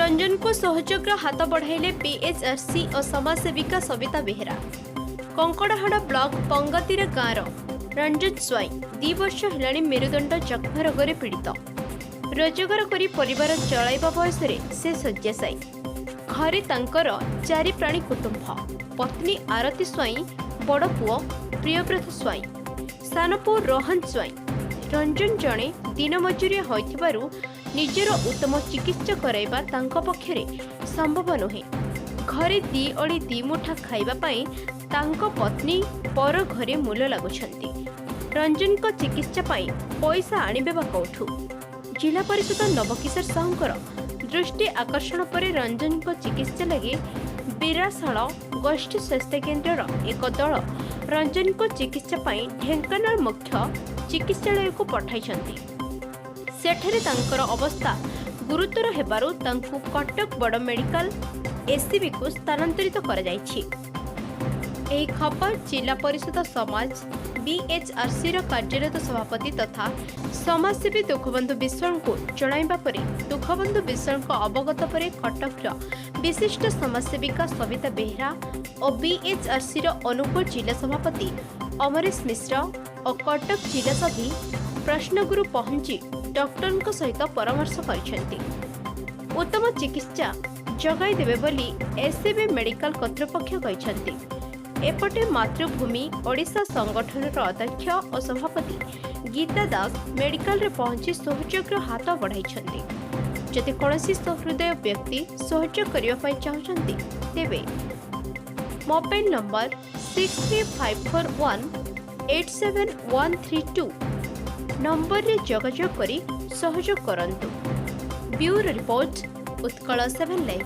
रंजन को सहयोगर हाथ बढ़ाइले बीएचआरसी और समाजसेविका सविता बेहेरा। कंकड़ाहाड़ ब्लॉक पंगतीर गाँव रंजन स्वाई 2 वर्ष हेलाणी मेरुदंड जक्ष्मा रोग पीड़ित। रोजगार करी परिवार चलाइबा बयस से शय्याशायी। घरे तांकर 4 प्राणी कुटुंब, पत्नी आरती स्वाई, बड़ पुओ प्रियव्रत स्वाई, सान पुओ रोहन स्वाई। रंजन जड़े दिन मजुरिया होइथिबारु निजर उत्तम चिकित्सा कराइबा तांको पक्षरे संभव नुहे। घरे 2 अड़ी 2 मुठा खाइबा पाई तांको पत्नी पर घरे मूल लागुछंती। रंजन को चिकित्सा पाई पैसा आनिबे बा कोठू। जिला परिषद नवकिशोर साहुंकर दृष्टि आकर्षण पर रंजन को चिकित्सा लगी बिराशाल गोष्ठी स्वास्थ्य केन्द्र एक दल रंजन को चिकित्सा पाई ढेंकानाल मुख्य चिकित्सालय को पठाई। सेठरे तांकर अवस्था गुरुतर हेबारु तांकु कटक बड़ मेडिकल एससीबी को स्थानांतरित करा जायछि। एही खबर जिला परिषद समाज बीएचआरसी कार्यरत सभापति तथा समाजसेवी दुखबंधु विश्वाल को जणाइबा परे दुखबंधु विश्वाल अवगत पर कटक विशिष्ट समाजसेविका सविता बेहेरा और बीएचआरसी अनुकूल जिला सभापति अमरेश मिश्र और कटक जिला सभी प्रश्नगुरु पहुंची डॉक्टर सहित परामर्श करिसेंती। उत्तम चिकित्सा जगाई देबे बोली एससीबी मेडिकल कर्तृपक्ष कहिसेंती। एपटे मातृभूमि ओडिशा संगठन अध्यक्ष और सभापति गीता दास मेडिकल रे पहुंची सहयोग हाथ बढ़ाई। जदि कौनसी सहृदय व्यक्ति सहयोग करने चाहते तेबे मोबाइल नंबर 6354187132 नंबर रे जोगाजोग करी सहयोग करंतु। Bureau report Utkal 7 live.